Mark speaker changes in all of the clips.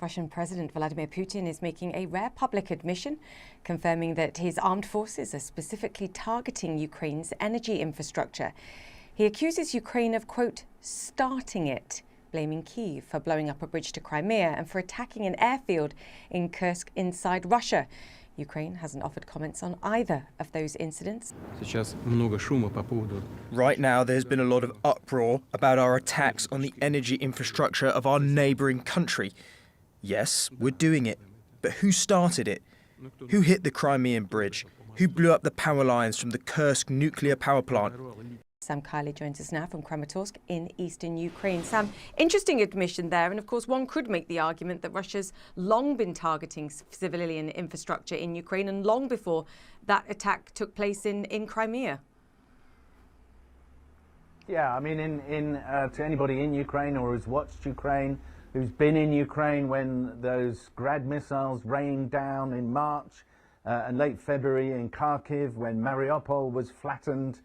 Speaker 1: Russian President Vladimir Putin is making a rare public admission, confirming that his armed forces are specifically targeting Ukraine's energy infrastructure. He accuses Ukraine of, quote, starting it, blaming Kyiv for blowing up a bridge to Crimea and for attacking an airfield in Kursk inside Russia. Ukraine hasn't offered comments on either of those incidents.
Speaker 2: Right now, there's been a lot of uproar about our attacks on the energy infrastructure of our neighbouring country. Yes, we're doing it, but who started it? Who hit the Crimean bridge? Who blew up the power lines from the Kursk nuclear power plant?
Speaker 1: Sam Kiley joins us now from Kramatorsk in eastern Ukraine. Sam, interesting admission there, and of course one could make the argument that Russia's long been targeting civilian infrastructure in Ukraine and long before that attack took place in Crimea.
Speaker 3: Yeah, I mean, to anybody in Ukraine or who's watched Ukraine, who's been in Ukraine when those Grad missiles rained down in March and late February in Kharkiv, when Mariupol was flattened,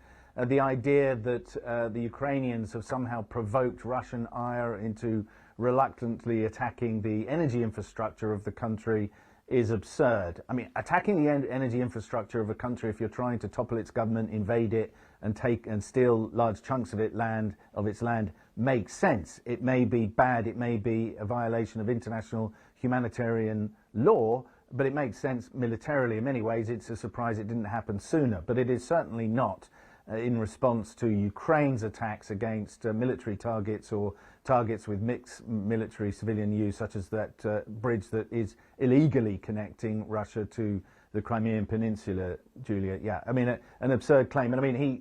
Speaker 3: the idea that the Ukrainians have somehow provoked Russian ire into reluctantly attacking the energy infrastructure of the country is absurd. I mean, attacking the energy infrastructure of a country, if you're trying to topple its government, invade it, and take and steal large chunks of its land, makes sense. It may be bad, it may be a violation of international humanitarian law, but it makes sense militarily. In many ways, it's a surprise it didn't happen sooner, but it is certainly not in response to Ukraine's attacks against military targets or targets with mixed military civilian use, such as that bridge that is illegally connecting Russia to the Crimean Peninsula, Julia. Yeah, I mean, an absurd claim. And I mean, he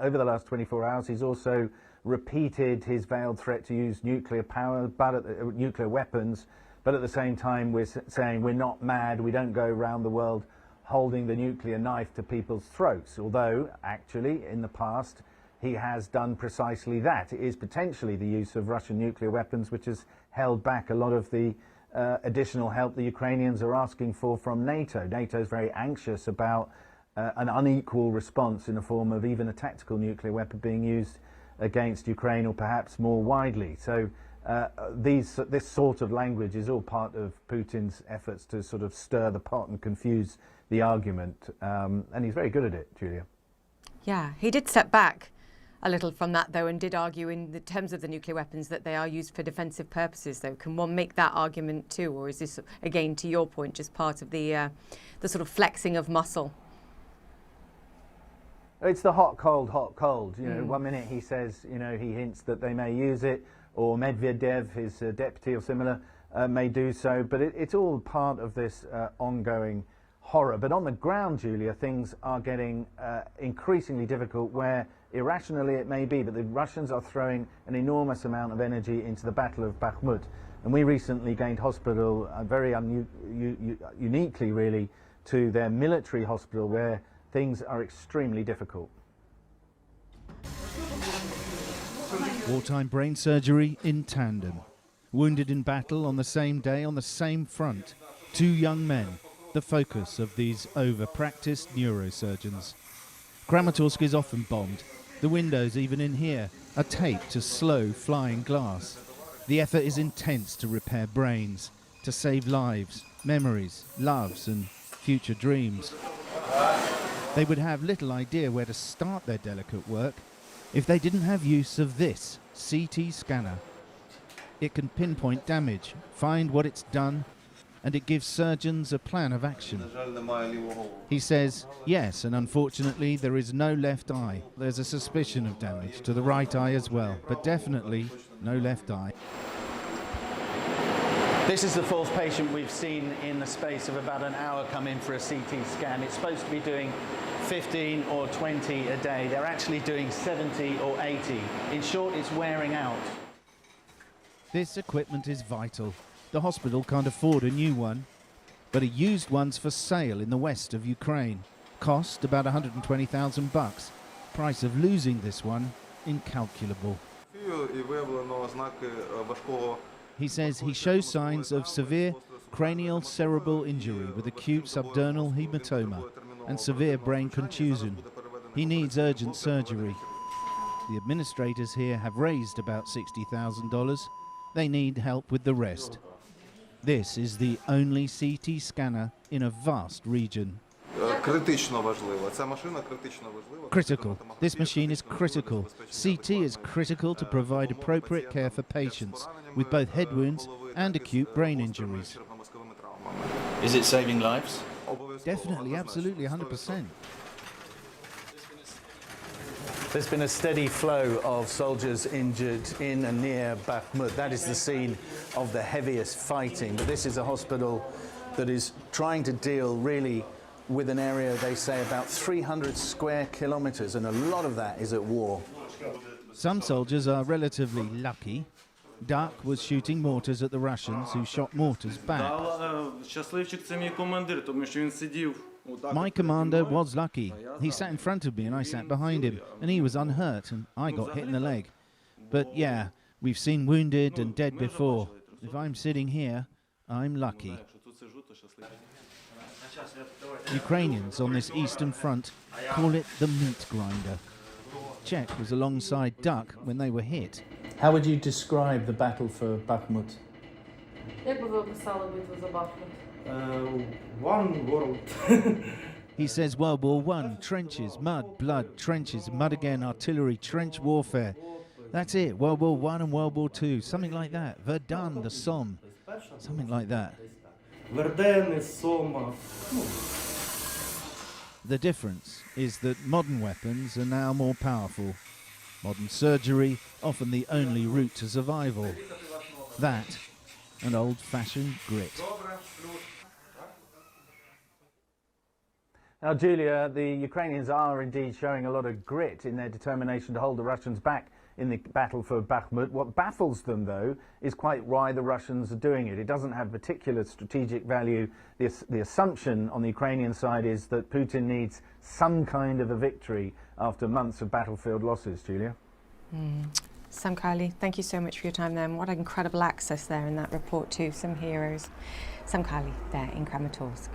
Speaker 3: over the last 24 hours, he's also repeated his veiled threat to use nuclear power, nuclear weapons. But at the same time, we're saying we're not mad. We don't go around the world holding the nuclear knife to people's throats. Although, actually, in the past, he has done precisely that. It is potentially the use of Russian nuclear weapons which has held back a lot of the additional help the Ukrainians are asking for from NATO. NATO is very anxious about an unequal response in the form of even a tactical nuclear weapon being used against Ukraine, or perhaps more widely. So this sort of language is all part of Putin's efforts to sort of stir the pot and confuse the argument, and he's very good at it, Julia.
Speaker 1: Yeah, he did step back a little from that, though, and did argue in the terms of the nuclear weapons that they are used for defensive purposes, though. Can one make that argument too, or is this, again, to your point, just part of the sort of flexing of muscle?
Speaker 3: It's the hot, cold, hot, cold. You know, 1 minute he says, you know, he hints that they may use it, or Medvedev, his deputy or similar, may do so. But it's all part of this ongoing horror. But on the ground, Julia, things are getting increasingly difficult, where irrationally it may be, but the Russians are throwing an enormous amount of energy into the Battle of Bakhmut. And we recently gained hospital, very uniquely really, to their military hospital, where things are extremely difficult.
Speaker 4: Wartime brain surgery in tandem. Wounded in battle on the same day, on the same front. Two young men, the focus of these over-practiced neurosurgeons. Kramatorsk is often bombed. The windows, even in here, are taped to slow flying glass. The effort is intense to repair brains, to save lives, memories, loves and future dreams. They would have little idea where to start their delicate work if they didn't have use of this CT scanner. It can pinpoint damage, find what it's done, and it gives surgeons a plan of action. He says, yes, and unfortunately there is no left eye. There's a suspicion of damage to the right eye as well, but definitely no left eye.
Speaker 3: This is the fourth patient we've seen in the space of about an hour come in for a CT scan. It's supposed to be doing 15 or 20 a day. They're actually doing 70 or 80. In short, it's wearing out.
Speaker 4: This equipment is vital. The hospital can't afford a new one, but a used one's for sale in the west of Ukraine. Cost about $120,000. Price of losing this one, incalculable. He says he shows signs of severe cranial cerebral injury with acute subdural hematoma and severe brain contusion. He needs urgent surgery. The administrators here have raised about $60,000. They need help with the rest. This is the only CT scanner in a vast region. Critical. This machine is critical. CT is critical to provide appropriate care for patients with both head wounds and acute brain injuries.
Speaker 5: Is it saving lives?
Speaker 4: Definitely, absolutely, 100%.
Speaker 3: There's been a steady flow of soldiers injured in and near Bakhmut. That is the scene of the heaviest fighting. But this is a hospital that is trying to deal really with an area, they say, about 300 square kilometers, and a lot of that is at war.
Speaker 4: Some soldiers are relatively lucky. Duck was shooting mortars at the Russians, who shot mortars back. My commander was lucky. He sat in front of me and I sat behind him, and he was unhurt, and I got hit in the leg. But yeah, we've seen wounded and dead before. If I'm sitting here, I'm lucky. Ukrainians on this eastern front call it the meat grinder. Czech was alongside Duck when they were hit.
Speaker 3: How would you describe the battle for Bakhmut?
Speaker 6: One world.
Speaker 4: He says World War I, trenches, mud, blood, trenches, mud again, artillery, trench warfare. That's it, World War I and World War II, something like that. Verdun, the Somme, something like that.
Speaker 6: Verdun, Somme.
Speaker 4: The difference is that modern weapons are now more powerful. Modern surgery, often the only route to survival. That and old-fashioned grit.
Speaker 3: Now, Julia, the Ukrainians are indeed showing a lot of grit in their determination to hold the Russians back in the battle for Bakhmut. What baffles them, though, is quite why the Russians are doing it. It doesn't have particular strategic value. The assumption on the Ukrainian side is that Putin needs some kind of a victory after months of battlefield losses, Julia.
Speaker 1: Sam Kiley, thank you so much for your time there, and what incredible access there in that report to some heroes. Sam Kiley there in Kramatorsk.